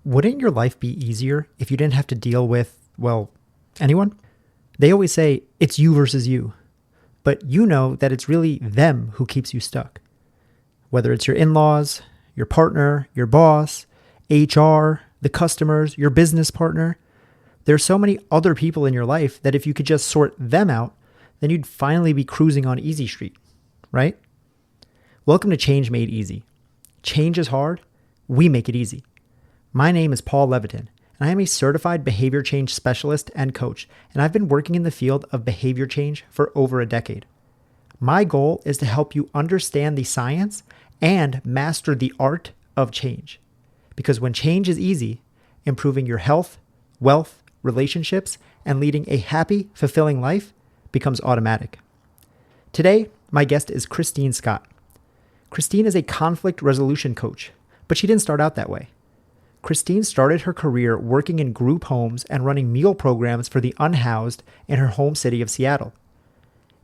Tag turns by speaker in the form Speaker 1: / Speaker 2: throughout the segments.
Speaker 1: Wouldn't your life be easier if you didn't have to deal with, well, anyone? They always say it's you versus you, but you know that it's really them who keeps you stuck. Whether it's your in laws, your partner, your boss, HR, the customers, your business partner, there's so many other people in your life that if you could just sort them out, then you'd finally be cruising on easy street, right? Welcome to Change Made Easy. Change is hard, we make it easy. My name is Paul Levitin, and I am a certified behavior change specialist and coach, and I've been working in the field of behavior change for over a decade. My goal is to help you understand the science and master the art of change. Because when change is easy, improving your health, wealth, relationships, and leading a happy, fulfilling life becomes automatic. Today, my guest is Kristine Scott. Kristine is a conflict resolution coach, but she didn't start out that way. Kristine started her career working in group homes and running meal programs for the unhoused in her home city of Seattle.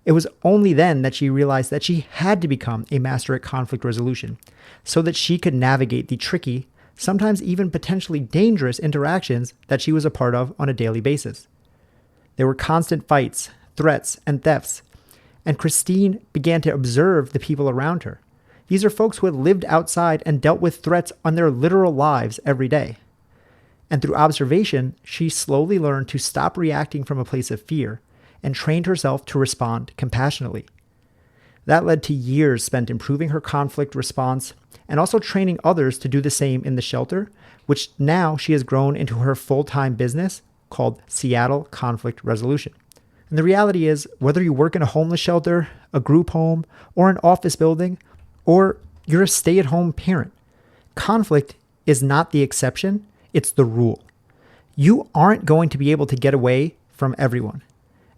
Speaker 1: It was only then that she realized that she had to become a master at conflict resolution so that she could navigate the tricky, sometimes even potentially dangerous interactions that she was a part of on a daily basis. There were constant fights, threats, and thefts, and Kristine began to observe the people around her. These are folks who had lived outside and dealt with threats on their literal lives every day. And through observation, she slowly learned to stop reacting from a place of fear and trained herself to respond compassionately. That led to years spent improving her conflict response and also training others to do the same in the shelter, which now she has grown into her full-time business called Seattle Conflict Resolution. And the reality is, whether you work in a homeless shelter, a group home, or an office building, or you're a stay-at-home parent, conflict is not the exception, it's the rule. You aren't going to be able to get away from everyone,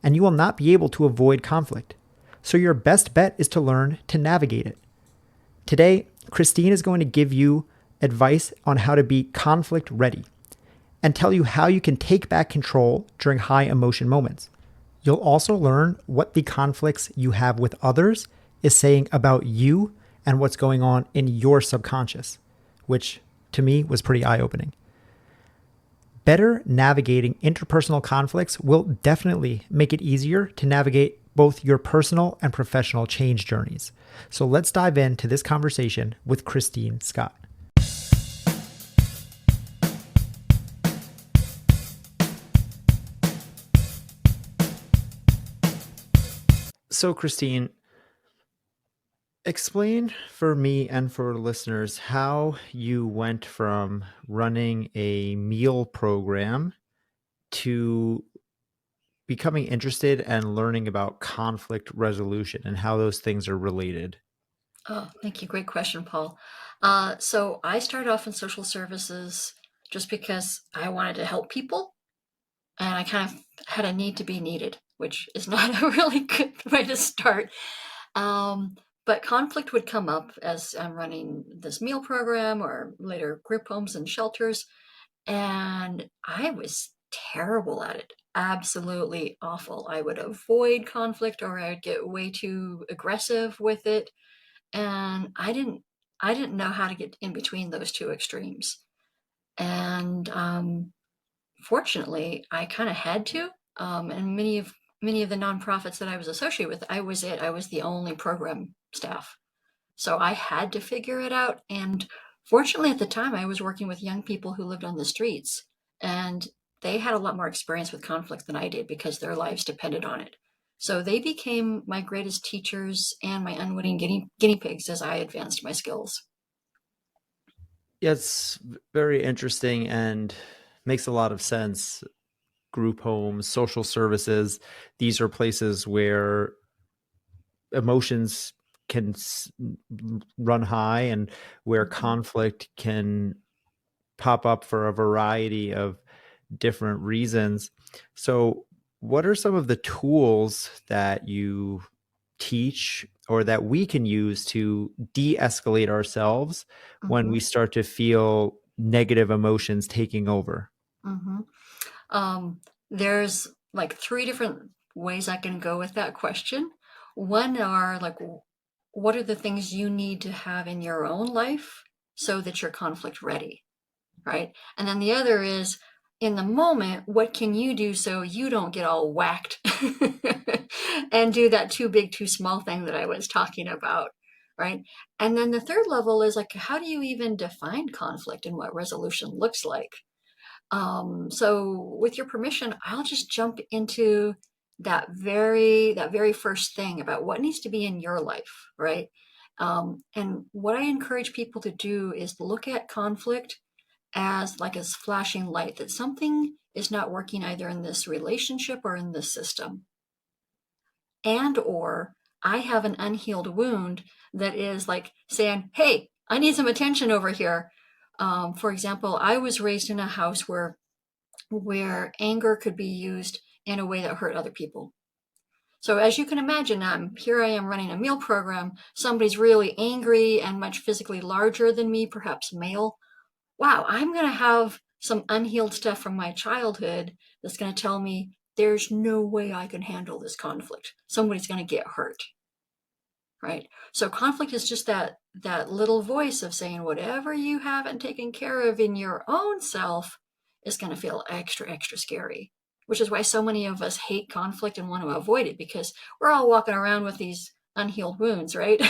Speaker 1: and you will not be able to avoid conflict. So your best bet is to learn to navigate it. Today, Kristine is going to give you advice on how to be conflict ready and tell you how you can take back control during high emotion moments. You'll also learn what the conflicts you have with others is saying about you and what's going on in your subconscious, which to me was pretty eye-opening. Better navigating interpersonal conflicts will definitely make it easier to navigate both your personal and professional change journeys. So let's dive into this conversation with Kristine Scott. So Kristine, explain for me and for listeners how you went from running a meal program to becoming interested and learning about conflict resolution and how those things are related.
Speaker 2: Oh, thank you. Great question, Paul. So I started off in social services just because I wanted to help people, and I kind of had a need to be needed, which is not a really good way to start. But conflict would come up as I'm running this meal program or later group homes and shelters, and I was terrible at it. Absolutely awful. I would avoid conflict or I'd get way too aggressive with it, and I didn't know how to get in between those two extremes. And fortunately, I kind of had to. And many of the nonprofits that I was associated with, I was it. I was the only program staff, so I had to figure it out. And fortunately, at the time, I was working with young people who lived on the streets, and they had a lot more experience with conflict than I did because their lives depended on it. So they became my greatest teachers and my unwitting guinea pigs as I advanced my skills.
Speaker 1: Yeah, it's very interesting and makes a lot of sense. Group homes, social services, these are places where emotions can run high and where
Speaker 2: Mhm.
Speaker 1: conflict can pop up for a variety of different reasons. So, what are some of the tools that you teach or that we can use to de escalate ourselves when we
Speaker 2: Mhm.
Speaker 1: start to feel negative emotions taking over?
Speaker 2: Mhm. There's like three different ways I can go with that question. One are like, what are the things you need to have in your own life so that you're conflict ready? right? And then the other is, in the moment, what can you do so you don't get all whacked and do that too big, too small thing that I was talking about, right? And then the third level is like, how do you even define conflict and what resolution looks like? So with your permission, I'll just jump into that very first thing about what needs to be in your life, right? And what I encourage people to do is look at conflict as like a flashing light that something is not working either in this relationship or in this system. And or I have an unhealed wound that is like saying, hey, I need some attention over here. For example, I was raised in a house where anger could be used in a way that hurt other people. So as you can imagine, here I am running a meal program. Somebody's really angry and much physically larger than me, perhaps male. Wow, I'm going to have some unhealed stuff from my childhood that's going to tell me there's no way I can handle this conflict. Somebody's going to get hurt, right? So conflict is just that little voice of saying whatever you haven't taken care of in your own self is going to feel extra, extra scary, which is why so many of us hate conflict and want to avoid it, because we're all walking around with these unhealed wounds, right?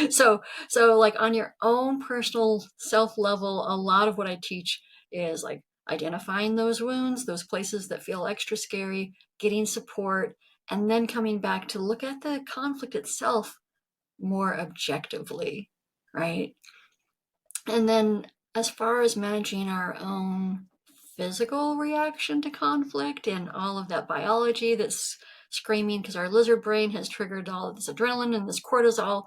Speaker 2: So like on your own personal self level, a lot of what I teach is like identifying those wounds, those places that feel extra scary, getting support, and then coming back to look at the conflict itself more objectively, right? And then as far as managing our own physical reaction to conflict and all of that biology that's screaming because our lizard brain has triggered all of this adrenaline and this cortisol,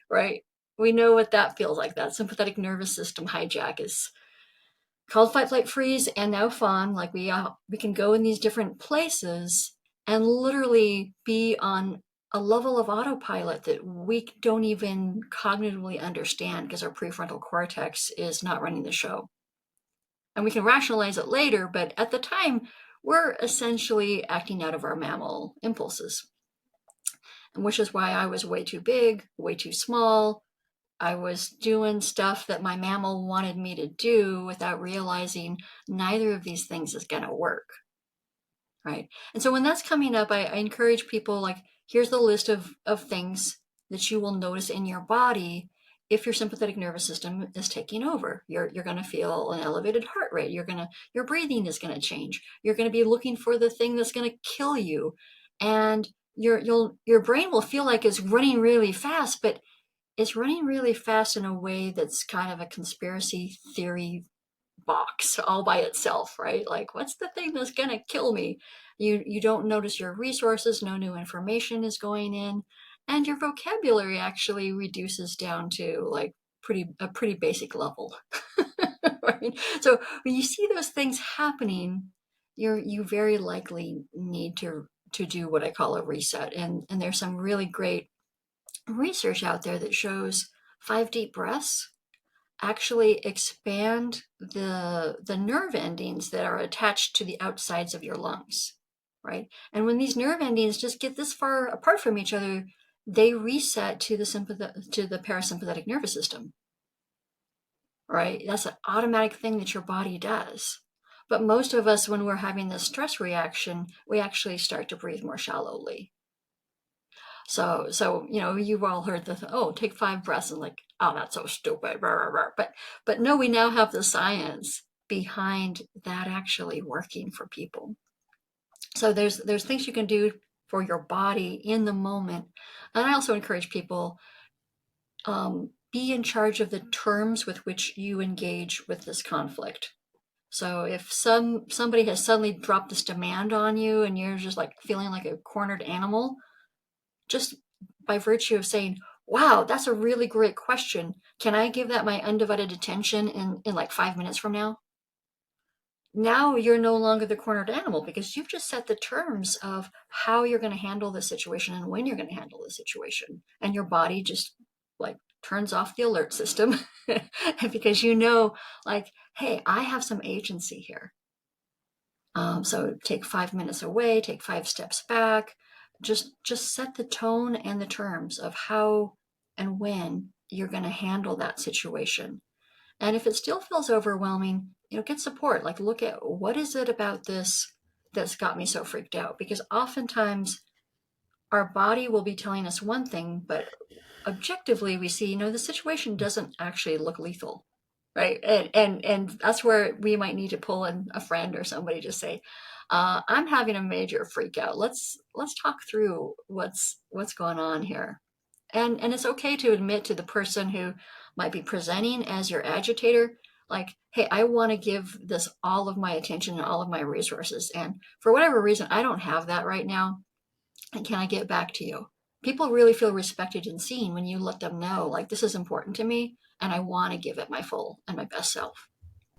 Speaker 2: right? We know what that feels like. That sympathetic nervous system hijack is called fight, flight, freeze, and now fawn. Like we can go in these different places and literally be on a level of autopilot that we don't even cognitively understand because our prefrontal cortex is not running the show. And we can rationalize it later, but at the time, we're essentially acting out of our mammal impulses. And which is why I was way too big, way too small. I was doing stuff that my mammal wanted me to do without realizing neither of these things is going to work. Right. And so when that's coming up, I encourage people like, here's the list of things that you will notice in your body if your sympathetic nervous system is taking over. You're going to feel an elevated heart rate. Your breathing is going to change. You're going to be looking for the thing that's going to kill you. And your brain will feel like it's running really fast, but it's running really fast in a way that's kind of a conspiracy theory box all by itself, right? Like, what's the thing that's going to kill me? You don't notice your resources, no new information is going in, and your vocabulary actually reduces down to like a pretty basic level. Right? So when you see those things happening, you very likely need to do what I call a reset. And there's some really great research out there that shows 5 deep breaths actually expand the nerve endings that are attached to the outsides of your lungs, right? And when these nerve endings just get this far apart from each other, they reset to the parasympathetic nervous system, right? That's an automatic thing that your body does. But most of us, when we're having this stress reaction, we actually start to breathe more shallowly. So you've all heard take 5 breaths, and like, oh, that's so stupid. But no, we now have the science behind that actually working for people. So there's things you can do for your body in the moment, and I also encourage people be in charge of the terms with which you engage with this conflict. So if somebody has suddenly dropped this demand on you, and you're just like feeling like a cornered animal, just by virtue of saying, wow, that's a really great question. Can I give that my undivided attention in like 5 minutes from now? Now you're no longer the cornered animal because you've just set the terms of how you're going to handle the situation and when you're going to handle the situation. And your body just like turns off the alert system because like, hey, I have some agency here. So take 5 minutes away, take 5 steps back, just set the tone and the terms of how and when you're going to handle that situation. And if it still feels overwhelming, get support. Like, look at what is it about this that's got me so freaked out? Because oftentimes our body will be telling us one thing, but objectively we see, the situation doesn't actually look lethal, right? And that's where we might need to pull in a friend or somebody to say, I'm having a major freak out. Let's talk through what's going on here. And it's okay to admit to the person who might be presenting as your agitator, like, hey, I want to give this all of my attention and all of my resources, and for whatever reason I don't have that right now, and can I get back to you? People really feel respected and seen when you let them know, like, this is important to me and I want to give it my full and my best self.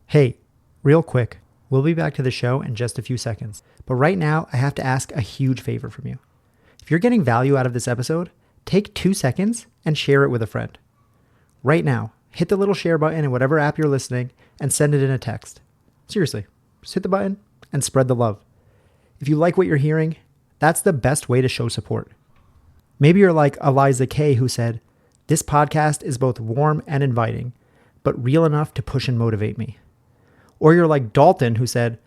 Speaker 1: Hey, real quick, we'll be back to the show in just a few seconds. But right now, I have to ask a huge favor from you. If you're getting value out of this episode, take 2 seconds and share it with a friend. Right now, hit the little share button in whatever app you're listening and send it in a text. Seriously, just hit the button and spread the love. If you like what you're hearing, that's the best way to show support. Maybe you're like Eliza Kay, who said, "This podcast is both warm and inviting, but real enough to push and motivate me." Or you're like Dalton, who said,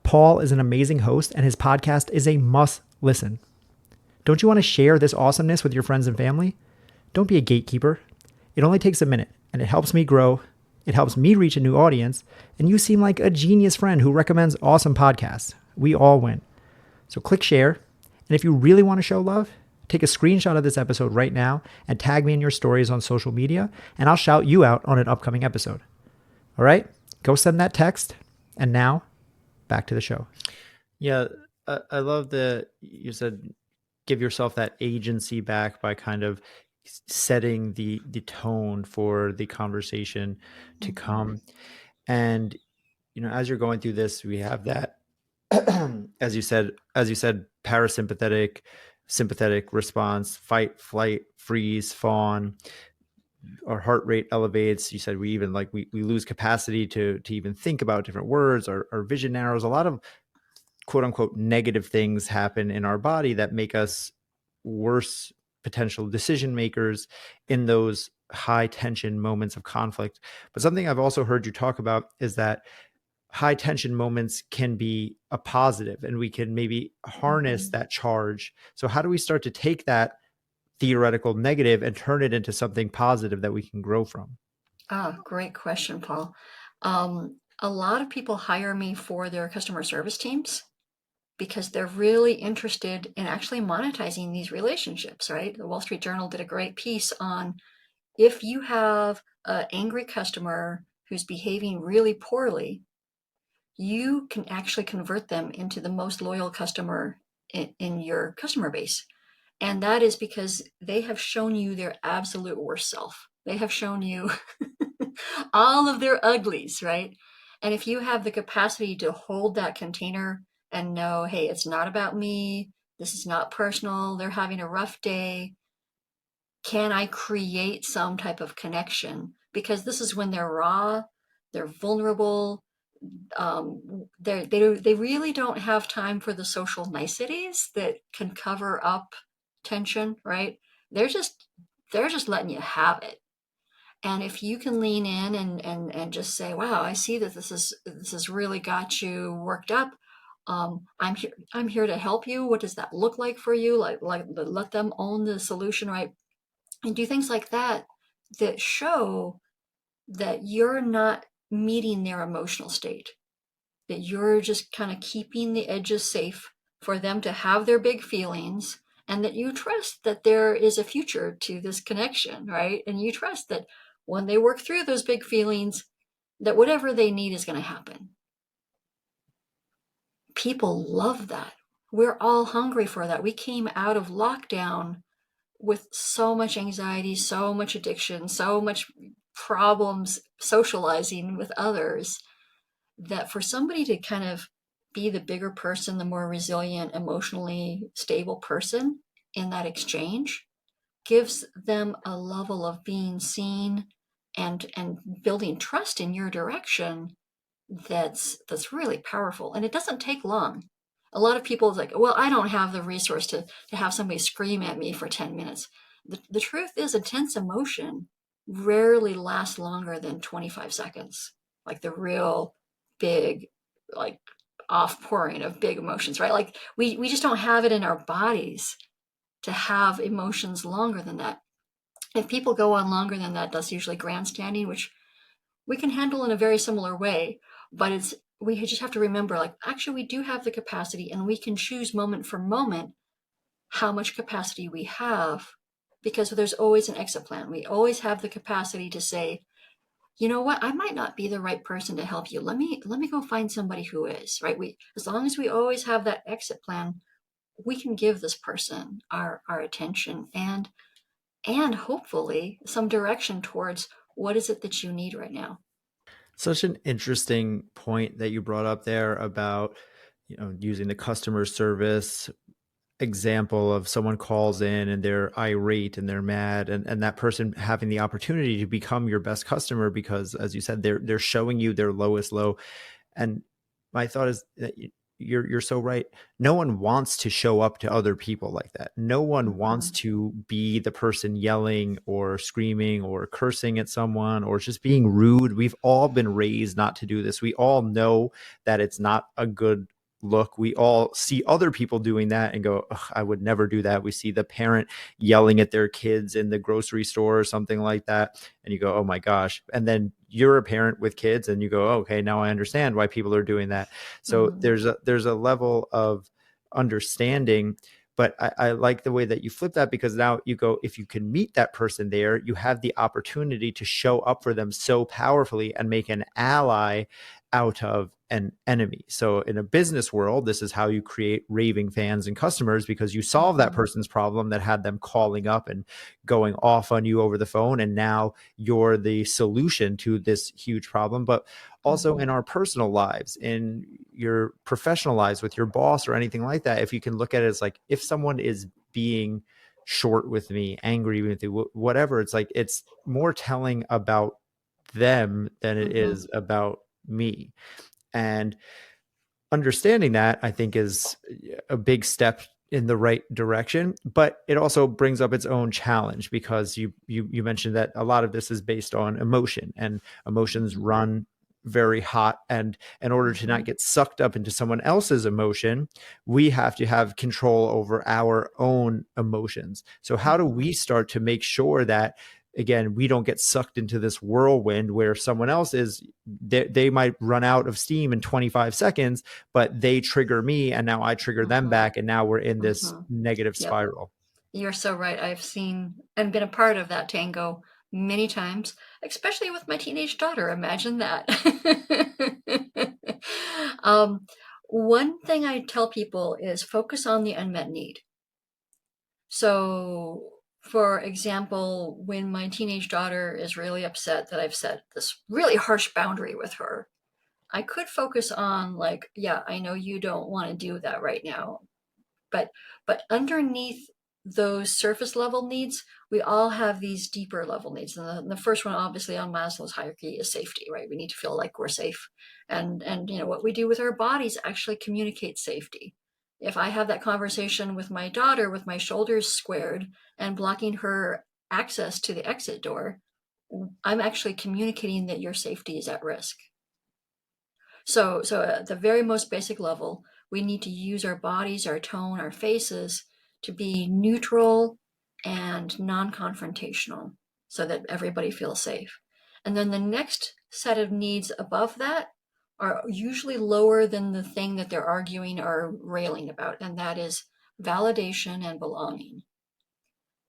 Speaker 1: "Paul is an amazing host and his podcast is a must listen." Don't you want to share this awesomeness with your friends and family? Don't be a gatekeeper. It only takes a minute, and it helps me grow. It helps me reach a new audience, and you seem like a genius friend who recommends awesome podcasts. We all win. So click share, and if you really want to show love, take a screenshot of this episode right now and tag me in your stories on social media, and I'll shout you out on an upcoming episode. All right? Go send that text, and now, back to the show.
Speaker 3: Yeah, I love that you said give yourself that agency back by kind of setting the tone for the conversation to come. And as you're going through this, we have that as you said parasympathetic, sympathetic response, fight, flight, freeze, fawn. Our heart rate elevates. You said we even we lose capacity to even think about different words. Our vision narrows. A lot of quote unquote negative things happen in our body that make us worse potential decision makers in those high tension moments of conflict. But something I've also heard you talk about is that high tension moments can be a positive, and we can maybe harness that charge. So how do we start to take that theoretical negative and turn it into something positive that we can grow from?
Speaker 2: Great question, Paul. A lot of people hire me for their customer service teams because they're really interested in actually monetizing these relationships, right? The Wall Street Journal did a great piece on, if you have an angry customer who's behaving really poorly, you can actually convert them into the most loyal customer in your customer base. And that is because they have shown you their absolute worst self. They have shown you all of their uglies, right? And if you have the capacity to hold that container and know, hey, it's not about me, this is not personal, they're having a rough day, can I create some type of connection? Because this is when they're raw, they're vulnerable, they really don't have time for the social niceties that can cover up tension, right? They're just letting you have it. And if you can lean in and just say, wow, I see that this has really got you worked up. I'm here to help you. What does that look like for you? Like let them own the solution, right? And do things like that that show that you're not meeting their emotional state, that you're just kind of keeping the edges safe for them to have their big feelings, and that you trust that there is a future to this connection, right? And you trust that when they work through those big feelings, that whatever they need is going to happen. People love that. We're all hungry for that. We came out of lockdown with so much anxiety, so much addiction, so much problems socializing with others, that for somebody to kind of be the bigger person, the more resilient, emotionally stable person in that exchange, gives them a level of being seen and building trust in your direction that's really powerful. And it doesn't take long. A lot of people is like, well, I don't have the resource to have somebody scream at me for 10 minutes. The truth is, intense emotion rarely last longer than 25 seconds. Like the real big, like off pouring of big emotions, right? Like we just don't have it in our bodies to have emotions longer than that. If people go on longer than that, that's usually grandstanding, which we can handle in a very similar way. But we just have to remember, like, actually, we do have the capacity, and we can choose moment for moment how much capacity we have, because there's always an exit plan. We always have the capacity to say, you know what, I might not be the right person to help you. Let me go find somebody who is, right? We, as long as we always have that exit plan, we can give this person our attention and hopefully some direction towards what is it that you need right now.
Speaker 3: Such an interesting point that you brought up there about, using the customer service example of someone calls in and they're irate and they're mad, and that person having the opportunity to become your best customer because, as you said, they're showing you their lowest low. And my thought is that you're so right. No one wants to show up to other people like that. No one wants to be the person yelling or screaming or cursing at someone or just being rude. We've all been raised not to do this. We all know that it's not a good look. We all see other people doing that and go, I would never do that. We see the parent yelling at their kids in the grocery store or something like that, and you go, oh my gosh. And then you're a parent with kids and you go, oh, okay, now I understand why people are doing that. So there's a level of understanding. But I like the way that you flip that, because now you go, if you can meet that person there, you have the opportunity to show up for them so powerfully and make an ally out of an enemy. So in a business world, this is how you create raving fans and customers, because you solve that person's problem that had them calling up and going off on you over the phone. And now you're the solution to this huge problem. But also in our personal lives, in your professional lives with your boss or anything like that, if you can look at it as like, if someone is being short with me, angry with you, whatever, it's like, it's more telling about them than it is about me. And understanding that, I think, is a big step in the right direction, but it also brings up its own challenge, because you mentioned that a lot of this is based on emotion, and emotions run very hot, and in order to not get sucked up into someone else's emotion, we have to have control over our own emotions. So how do we start to make sure that, again, we don't get sucked into this whirlwind where someone else is, they might run out of steam in 25 seconds, but they trigger me and now I trigger them back, and now we're in this negative spiral.
Speaker 2: You're so right. I've seen and been a part of that tango many times, especially with my teenage daughter. Imagine that. One thing I tell people is focus on the unmet need. So, for example, when my teenage daughter is really upset that I've set this really harsh boundary with her, I could focus on, like, yeah, I know you don't want to do that right now, but underneath those surface level needs, we all have these deeper level needs. And the first one, obviously, on Maslow's hierarchy is safety, right? We need to feel like we're safe. And what we do with our bodies actually communicates safety. If I have that conversation with my daughter with my shoulders squared and blocking her access to the exit door, I'm actually communicating that your safety is at risk. So at the very most basic level, we need to use our bodies, our tone, our faces to be neutral and non-confrontational so that everybody feels safe. And then the next set of needs above that are usually lower than the thing that they're arguing or railing about, and that is validation and belonging.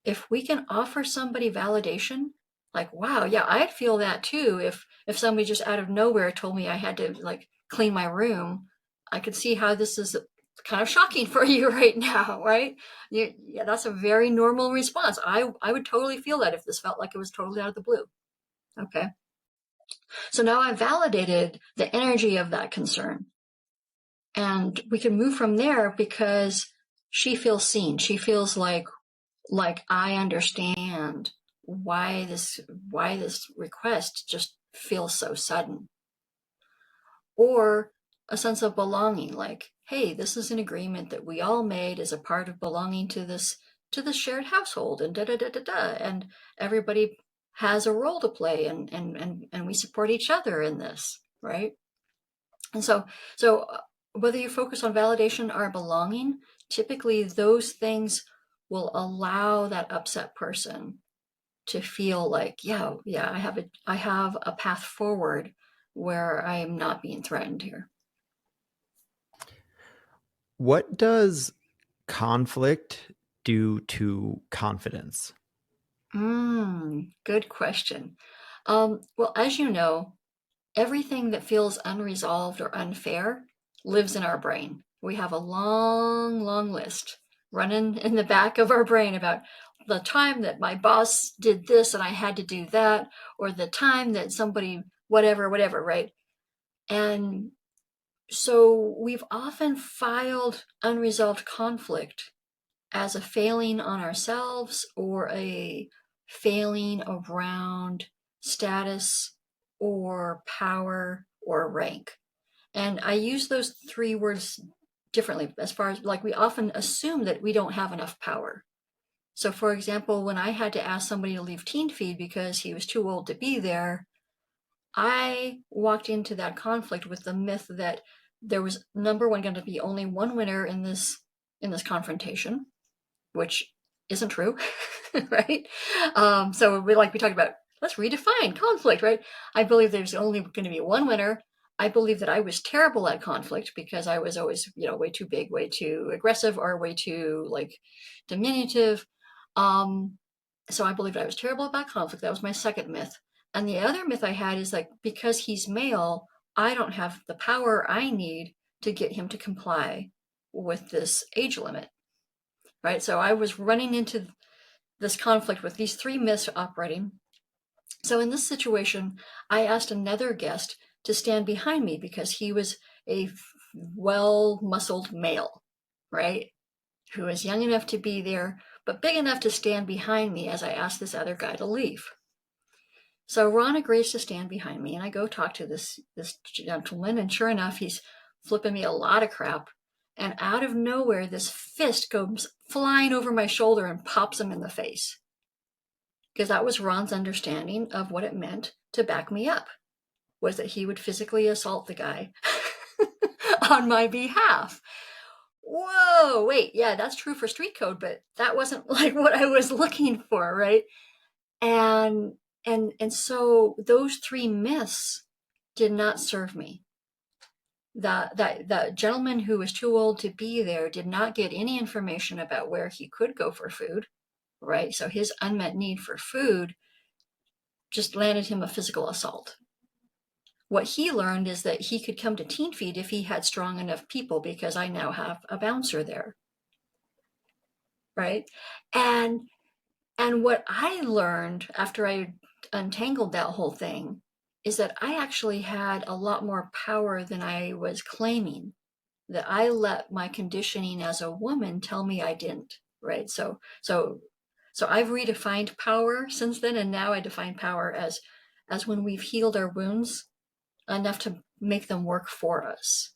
Speaker 2: If we can offer somebody validation, like, wow, yeah, I'd feel that too if somebody just out of nowhere told me I had to, like, clean my room. I could see how this is kind of shocking for you right now, right? Yeah, that's a very normal response. I would totally feel that if this felt like it was totally out of the blue. Okay. So now I've validated the energy of that concern. And we can move from there because she feels seen. She feels like I understand why this request just feels so sudden. Or a sense of belonging, like, hey, this is an agreement that we all made as a part of belonging to this shared household, and da da da da da, and everybody has a role to play, and we support each other in this, right? And so whether you focus on validation or belonging, typically those things will allow that upset person to feel like, yeah, I have a path forward where I am not being threatened here.
Speaker 3: What does conflict do to confidence?
Speaker 2: Good question. Well, as you know, everything that feels unresolved or unfair lives in our brain. We have a long, long list running in the back of our brain about the time that my boss did this and I had to do that, or the time that somebody, whatever, whatever, right? And so we've often filed unresolved conflict as a failing on ourselves or a failing around status or power or rank. And I use those three words differently as far as, like, we often assume that we don't have enough power. So, for example, when I had to ask somebody to leave teen feed because he was too old to be there, I walked into that conflict with the myth that there was, number one, going to be only one winner in this confrontation, which isn't true, right? So we talked about, let's redefine conflict, right? I believe there's only going to be one winner. I believe that I was terrible at conflict because I was always, way too big, way too aggressive, or way too diminutive. So I believed I was terrible about conflict. That was my second myth. And the other myth I had is, like, because he's male, I don't have the power I need to get him to comply with this age limit, right? So I was running into this conflict with these three myths operating. So in this situation, I asked another guest to stand behind me because he was a well-muscled male, right? Who was young enough to be there, but big enough to stand behind me as I asked this other guy to leave. So Ron agrees to stand behind me, and I go talk to this gentleman, and sure enough, he's flipping me a lot of crap. And out of nowhere, this fist goes flying over my shoulder and pops him in the face. Because that was Ron's understanding of what it meant to back me up, was that he would physically assault the guy on my behalf. Whoa, wait, yeah, that's true for street code, but that wasn't like what I was looking for, right? And so those three myths did not serve me. The gentleman who was too old to be there did not get any information about where he could go for food, right? So his unmet need for food just landed him a physical assault. What he learned is that he could come to teen feed if he had strong enough people, because I now have a bouncer there, right? And what I learned after I untangled that whole thing is that I actually had a lot more power than I was claiming, that I let my conditioning as a woman tell me I didn't, right? So I've redefined power since then, and now I define power as when we've healed our wounds enough to make them work for us,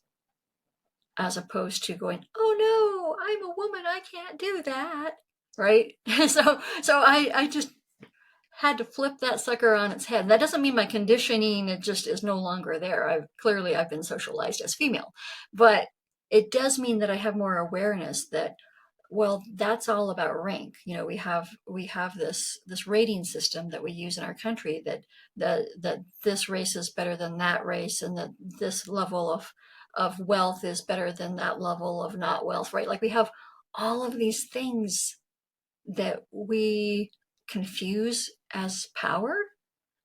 Speaker 2: as opposed to going, oh no, I'm a woman, I can't do that, right? So I just had to flip that sucker on its head. And that doesn't mean my conditioning, it just is no longer there. I've been socialized as female, but it does mean that I have more awareness that, well, that's all about rank. We have this rating system that we use in our country, that this race is better than that race, and that this level of wealth is better than that level of not wealth, right? Like, we have all of these things that we confuse as power,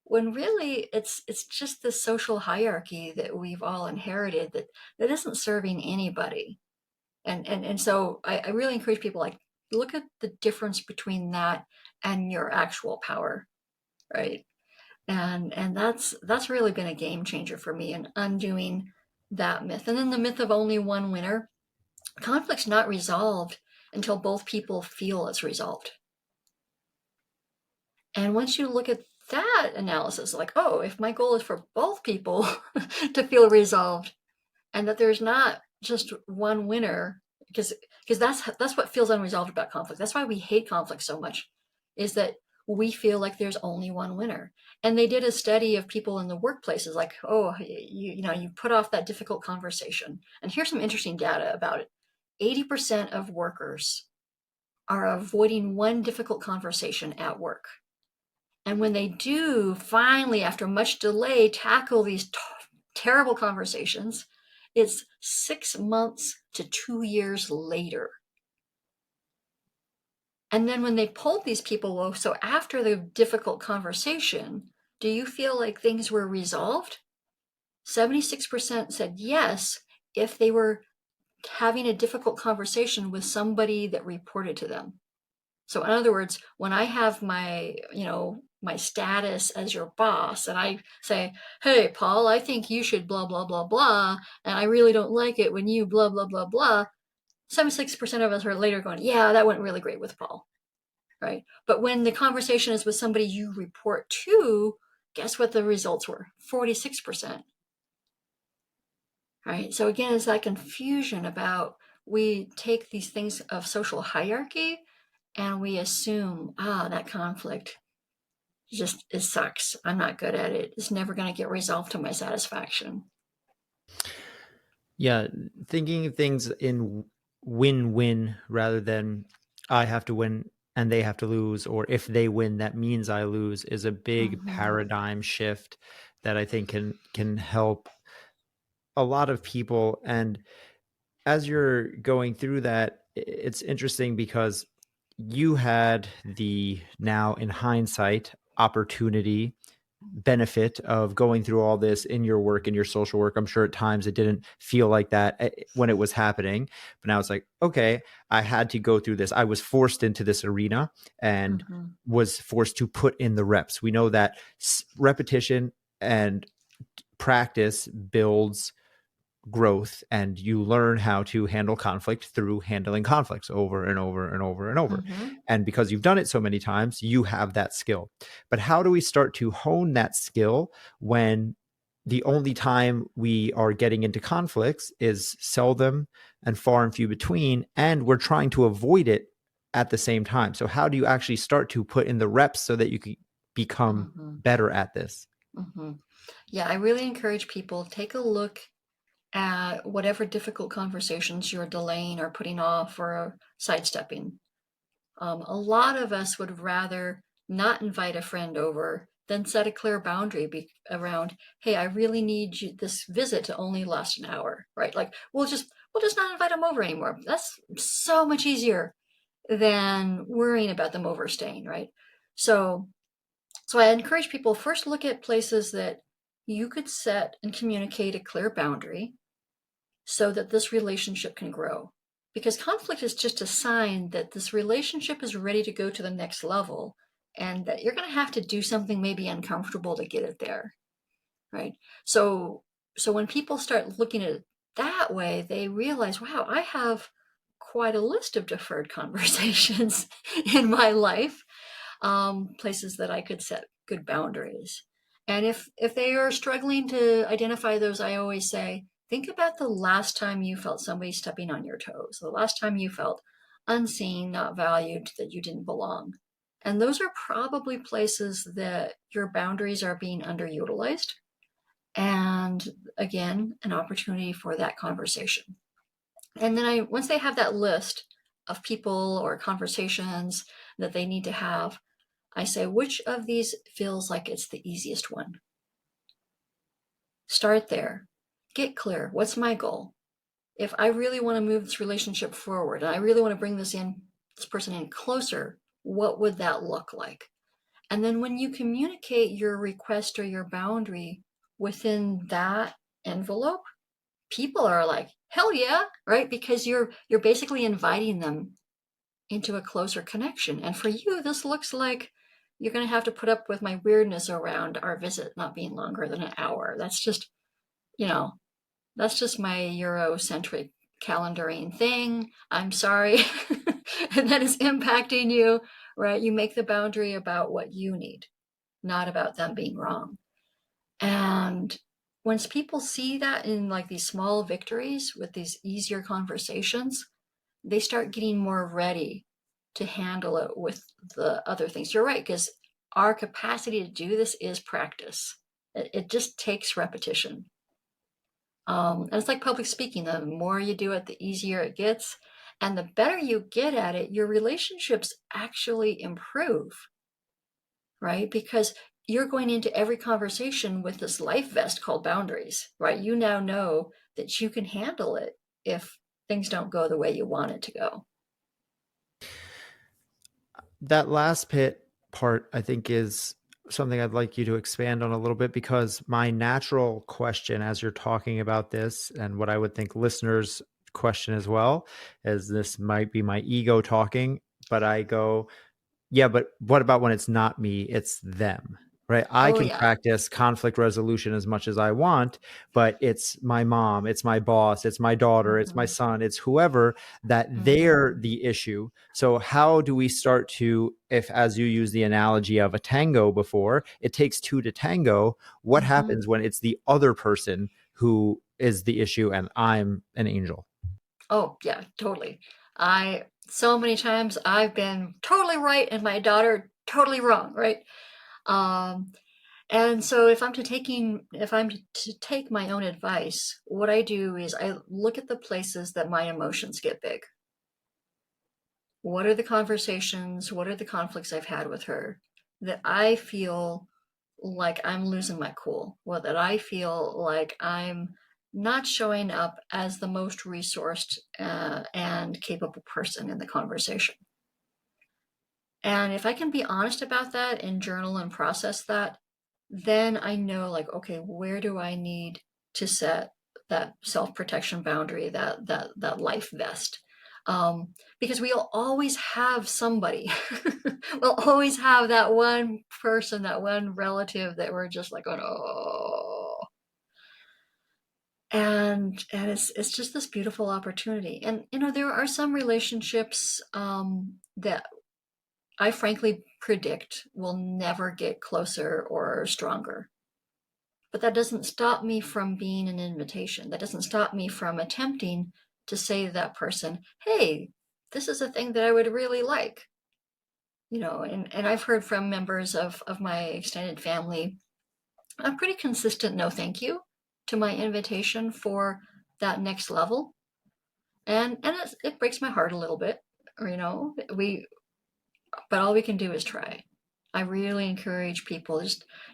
Speaker 2: when really it's just the social hierarchy that we've all inherited, that isn't serving anybody. And so I really encourage people, like, look at the difference between that and your actual power, right? And that's really been a game changer for me in undoing that myth. And then the myth of only one winner. Conflict's not resolved until both people feel it's resolved. And once you look at that analysis, like, oh, if my goal is for both people to feel resolved, and that there's not just one winner, because that's what feels unresolved about conflict. That's why we hate conflict so much, is that we feel like there's only one winner. And they did a study of people in the workplaces, like, oh, you put off that difficult conversation. And here's some interesting data about it. 80% of workers are avoiding one difficult conversation at work. And when they do finally, after much delay, tackle these terrible conversations, it's 6 months to 2 years later. And then when they polled these people, well, so after the difficult conversation, do you feel like things were resolved? 76% said yes if they were having a difficult conversation with somebody that reported to them. So in other words, when I have my status as your boss and I say, hey, Paul, I think you should blah, blah, blah, blah, and I really don't like it when you blah, blah, blah, blah, 76% of us are later going, yeah, that went really great with Paul, right? But when the conversation is with somebody you report to, guess what the results were? 46%, right? So again, it's that confusion about we take these things of social hierarchy and we assume, that conflict just, it sucks. I'm not good at it. It's never going to get resolved to my satisfaction.
Speaker 3: Yeah, thinking things in win-win rather than I have to win and they have to lose, or if they win, that means I lose, is a big paradigm shift that I think can help a lot of people. And as you're going through that, it's interesting because you had the, now in hindsight, opportunity, benefit of going through all this in your work, in your social work. I'm sure at times it didn't feel like that when it was happening, but now it's like, okay, I had to go through this. I was forced into this arena and was forced to put in the reps. We know that repetition and practice builds growth, and you learn how to handle conflict through handling conflicts over and over and over and over. And because you've done it so many times, you have that skill. But how do we start to hone that skill when the only time we are getting into conflicts is seldom and far and few between, and we're trying to avoid it at the same time? So how do you actually start to put in the reps so that you can become better at this?
Speaker 2: Yeah, I really encourage people, take a look at whatever difficult conversations you're delaying or putting off or sidestepping. A lot of us would rather not invite a friend over than set a clear boundary around, hey, I really need this visit to only last an hour, right? Like we'll just not invite them over anymore. That's so much easier than worrying about them overstaying, right? So I encourage people, first look at places that you could set and communicate a clear boundary so that this relationship can grow. Because conflict is just a sign that this relationship is ready to go to the next level and that you're going to have to do something maybe uncomfortable to get it there, right? So when people start looking at it that way, they realize, wow, I have quite a list of deferred conversations in my life, places that I could set good boundaries. And if they are struggling to identify those, I always say, think about the last time you felt somebody stepping on your toes, the last time you felt unseen, not valued, that you didn't belong. And those are probably places that your boundaries are being underutilized. And again, an opportunity for that conversation. And then once they have that list of people or conversations that they need to have, I say, which of these feels like it's the easiest one? Start there. Get clear. What's my goal? If I really want to move this relationship forward, and I really want to bring this person in closer, what would that look like? And then when you communicate your request or your boundary within that envelope, people are like, hell yeah, right? Because you're basically inviting them into a closer connection. And for you, this looks like you're going to have to put up with my weirdness around our visit not being longer than an hour. That's just, that's just my Eurocentric calendaring thing. I'm sorry. And that is impacting you, right? You make the boundary about what you need, not about them being wrong. And once people see that in like these small victories with these easier conversations, they start getting more ready to handle it with the other things. You're right, because our capacity to do this is practice. It just takes repetition. And it's like public speaking. The more you do it, the easier it gets. And the better you get at it, your relationships actually improve, right? Because you're going into every conversation with this life vest called boundaries, right? You now know that you can handle it if things don't go the way you want it to go.
Speaker 3: That last part, I think, is something I'd like you to expand on a little bit, because my natural question as you're talking about this, and what I would think listeners question as well, is this might be my ego talking, but I go, yeah, but what about when it's not me, it's them, right? I
Speaker 2: Oh,
Speaker 3: can
Speaker 2: yeah.
Speaker 3: practice conflict resolution as much as I want, but it's my mom, it's my boss, it's my daughter, it's my
Speaker 2: Mm-hmm.
Speaker 3: son, it's whoever, that
Speaker 2: Mm-hmm.
Speaker 3: they're the issue. So how do we start to, if, as you use the analogy of a tango before, it takes two to tango, what
Speaker 2: Mm-hmm.
Speaker 3: happens when it's the other person who is the issue and I'm an angel?
Speaker 2: Oh, yeah, totally. So many times I've been totally right and my daughter totally wrong, right? Um, and so if I'm to take my own advice, what I do is I look at the places that my emotions get big. What are the conversations? What are the conflicts I've had with her that I feel like I'm losing my cool? Well, that I feel like I'm not showing up as the most resourced and capable person in the conversation. And if I can be honest about that and journal and process that, then I know, like, okay, where do I need to set that self-protection boundary, that life vest? Because we'll always have somebody. We'll always have that one person, that one relative that we're just like, oh. And it's just this beautiful opportunity. And there are some relationships that I frankly predict will never get closer or stronger. But that doesn't stop me from being an invitation. That doesn't stop me from attempting to say to that person, hey, this is a thing that I would really like. And I've heard from members of my extended family a pretty consistent no thank you to my invitation for that next level. And it breaks my heart a little bit. But all we can do is try. I really encourage people,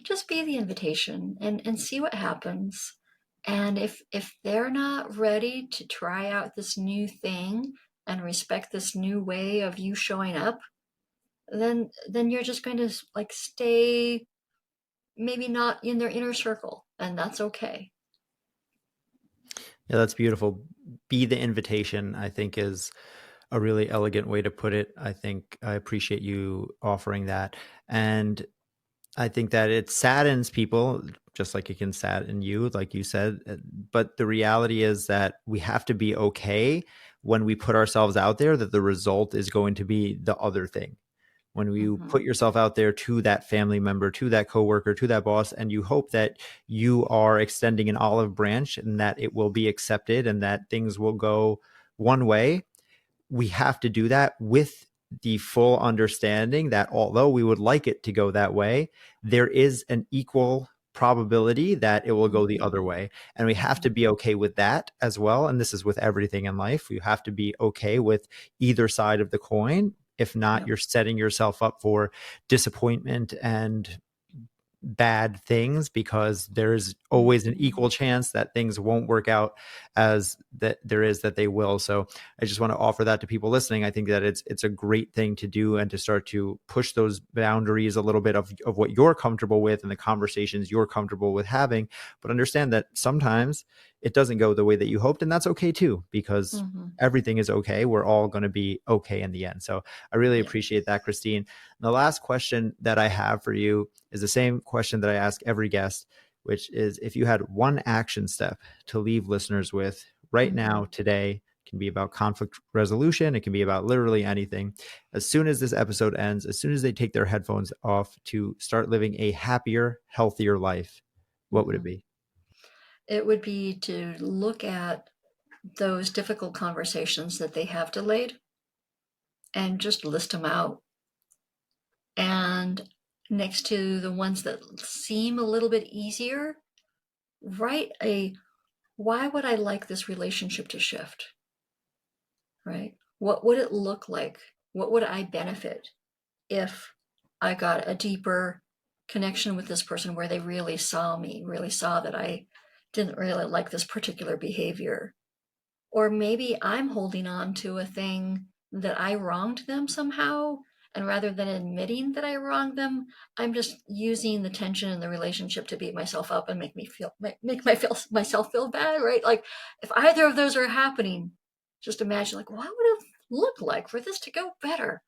Speaker 2: just be the invitation and see what happens. And if they're not ready to try out this new thing and respect this new way of you showing up, then you're just going to like stay maybe not in their inner circle, and that's okay.
Speaker 3: Yeah, that's beautiful. Be the invitation, I think, is a really elegant way to put it. I think I appreciate you offering that. And I think that it saddens people, just like it can sadden you, like you said. But the reality is that we have to be okay when we put ourselves out there, that the result is going to be the other thing. When you
Speaker 2: Mm-hmm.
Speaker 3: put yourself out there to that family member, to that coworker, to that boss, and you hope that you are extending an olive branch and that it will be accepted and that things will go one way, we have to do that with the full understanding that although we would like it to go that way, there is an equal probability that it will go the
Speaker 2: Mm-hmm.
Speaker 3: other way. And we have to
Speaker 2: Mm-hmm.
Speaker 3: be okay with that as well. And this is with everything in life. You have to be okay with either side of the coin. If not,
Speaker 2: Yep.
Speaker 3: you're setting yourself up for disappointment and bad things, because there's always an
Speaker 2: Mm-hmm.
Speaker 3: equal chance that things won't work out as that there is that they will. So I just want to offer that to people listening. I think that it's a great thing to do, and to start to push those boundaries a little bit of what you're comfortable with and the conversations you're comfortable with having, but understand that sometimes it doesn't go the way that you hoped, and that's okay too, because
Speaker 2: Mm-hmm.
Speaker 3: everything is okay. We're all going to be okay in the end. So I really
Speaker 2: Yeah.
Speaker 3: appreciate that, Kristine. And the last question that I have for you is the same question that I ask every guest, which is, if you had one action step to leave listeners with right
Speaker 2: Mm-hmm.
Speaker 3: now, today, it can be about conflict resolution, it can be about literally anything. As soon as this episode ends, as soon as they take their headphones off to start living a happier, healthier life, what would
Speaker 2: Mm-hmm.
Speaker 3: it be?
Speaker 2: It would be to look at those difficult conversations that they have delayed and just list them out. And next to the ones that seem a little bit easier, write why would I like this relationship to shift? Right? What would it look like? What would I benefit if I got a deeper connection with this person where they really saw me, really saw that I didn't really like this particular behavior? Or maybe I'm holding on to a thing that I wronged them somehow. And rather than admitting that I wronged them, I'm just using the tension in the relationship to beat myself up and make myself feel bad, right? Like if either of those are happening, just imagine like, what would it look like for this to go better?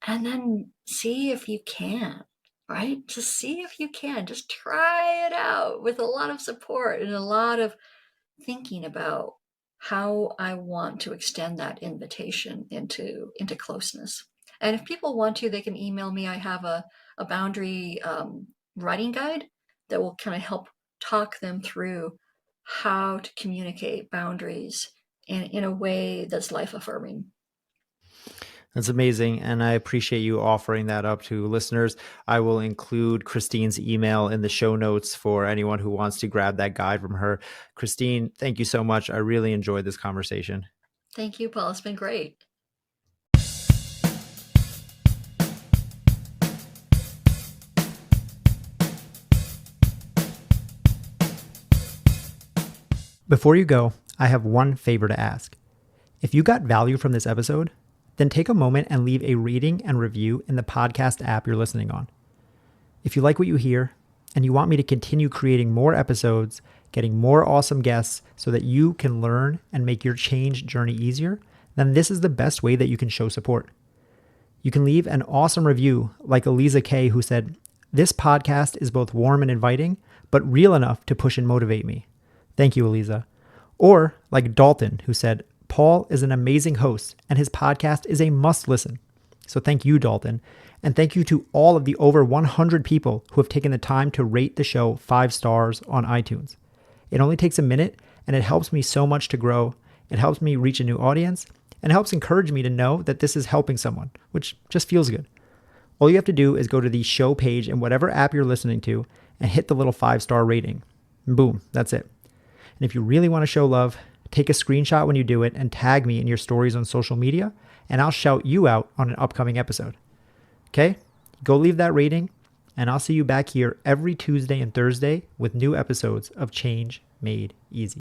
Speaker 2: And then see if you can, right? Just see if you can. Just try it out with a lot of support and a lot of thinking about how I want to extend that invitation into closeness. And if people want to, they can email me. I have a boundary writing guide that will kind of help talk them through how to communicate boundaries in a way that's life affirming.
Speaker 3: That's amazing. And I appreciate you offering that up to listeners. I will include Kristine's email in the show notes for anyone who wants to grab that guide from her. Kristine, thank you so much. I really enjoyed this conversation.
Speaker 2: Thank you, Paul. It's been great.
Speaker 1: Before you go, I have one favor to ask. If you got value from this episode, then take a moment and leave a rating and review in the podcast app you're listening on. If you like what you hear and you want me to continue creating more episodes, getting more awesome guests so that you can learn and make your change journey easier, then this is the best way that you can show support. You can leave an awesome review like Eliza K, who said, "This podcast is both warm and inviting, but real enough to push and motivate me." Thank you, Eliza. Or like Dalton, who said, "Paul is an amazing host and his podcast is a must listen." So thank you, Dalton. And thank you to all of the over 100 people who have taken the time to rate the show 5 stars on iTunes. It only takes a minute and it helps me so much to grow. It helps me reach a new audience and helps encourage me to know that this is helping someone, which just feels good. All you have to do is go to the show page in whatever app you're listening to and hit the little 5-star rating. And boom, that's it. And if you really want to show love, take a screenshot when you do it and tag me in your stories on social media, and I'll shout you out on an upcoming episode. Okay? Go leave that rating, and I'll see you back here every Tuesday and Thursday with new episodes of Change Made Easy.